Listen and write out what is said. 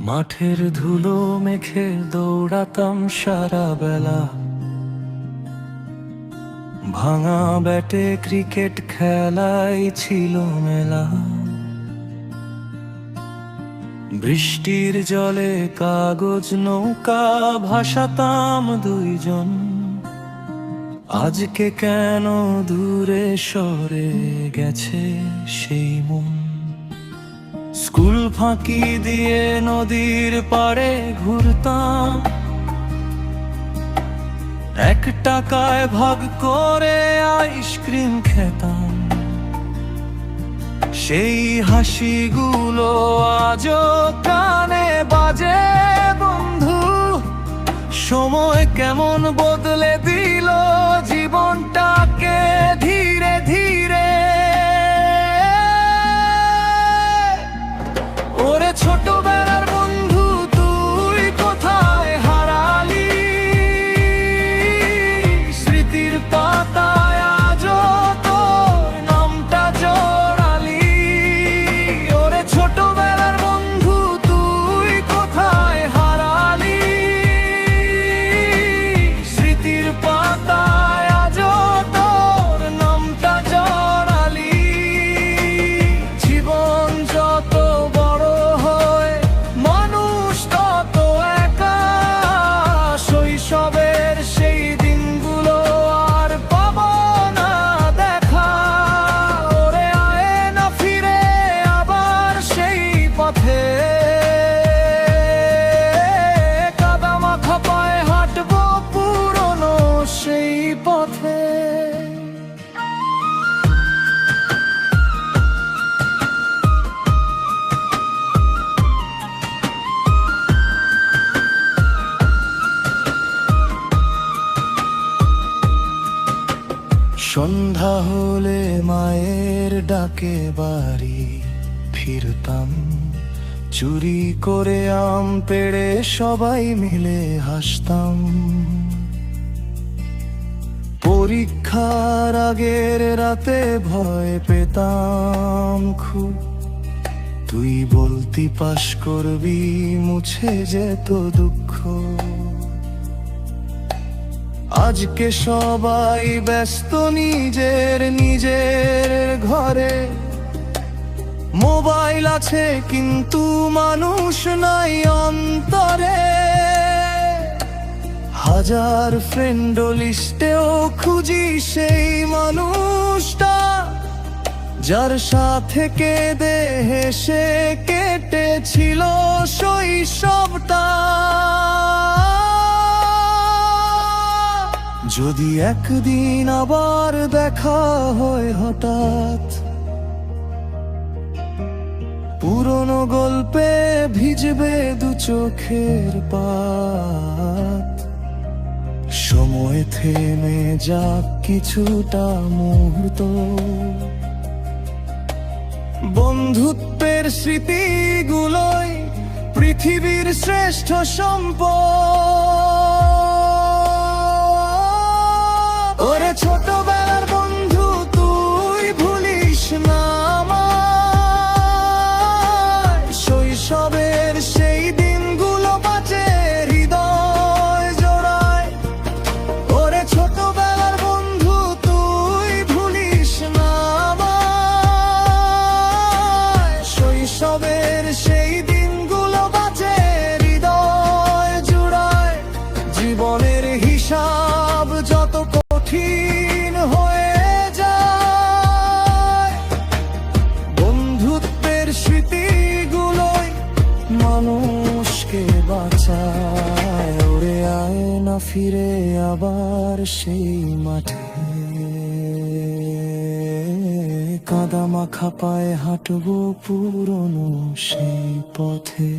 মাঠের ধুলো মেখে দৌড়াতাম সারা বেলা, ভাঙা ব্যাটে ক্রিকেট খেলাই ছিল মেলা। বৃষ্টির জলে কাগজ নৌকা ভাসাতাম দুইজন, আজকে কেন দূরে সরে গেছে সেই মন। স্কুল ফাঁকি দিয়ে নদীর পাড়ে ঘুরতাম, 1 টাকায় ভাগ করে আইসক্রিম খেতাম। সেই হাসিগুলো আজও কানে বাজে বন্ধু, সময় কেমন বদলে দিল জীবনটাকে ধীরে ধীরে। ওরে ছোটবেলার বন্ধু, তুই কোথায় হারালি? স্মৃতির পাতায় আজও তোর নামটা জড়ালি। ওরে ছোটবেলার বন্ধু, তুই কোথায় হারালি? স্মৃতির পাতায় আজও তোর নামটা জড়ালি। জীবন যত বড় হয়, মানুষ তত একা। শৈশবের সেই দিনগুলো আর পাবো না দেখা। ওরে আয় না ফিরে আবার সেই পথে, কাদা মাখা পায়ে হাঁটবো পুরনো সেই পথে। সন্ধ্যা হলে মায়ের ডাকে বাড়ি ফিরতাম, চুরি করে আম পেড়ে সবাই মিলে হাসতাম। পরীক্ষার আগের রাতে ভয় পেতাম খুব, তুই বলতি পাশ করবি, মুছে যেত দুঃখ। আজকে সবাই ব্যস্ত নিজের নিজের ঘরে, মোবাইল আছে কিন্তু মানুষ নাই অন্তরে। হাজার ফ্রেন্ড লিস্টেও খুঁজি সেই মানুষটা, যার সাথে কেঁদে হেসে কেটেছিল শৈশবটা। যদি একদিন আবার দেখা হয় হঠাৎ, পুরনো গল্পে ভিজবে দু চোখের পাত। সময় থেমে যাক কিছুটা মুহূর্ত, বন্ধুত্বের স্মৃতিগুলোই পৃথিবীর শ্রেষ্ঠ সম্পদ। ওরে ছোটবেলার বন্ধু, তুই ভুলিস না আমায়। শৈশবের সেই দিনগুলো বাঁচে হৃদয় জোড়ায়। ওরে ছোটবেলার বন্ধু, তুই ভুলিস না আমায়। শৈশবের সেই দিনগুলো বাঁচে হৃদয় জোড়ায়। জীবনের হিসাব যত কঠিন হয়ে যায়, বন্ধুত্বের স্মৃতিগুলোই মানুষকে বাঁচায়। ওরে আয় না ফিরে আবার সেই মাঠে, কাদা মাখা পায়ে হাঁটবো পুরনো সেই পথে।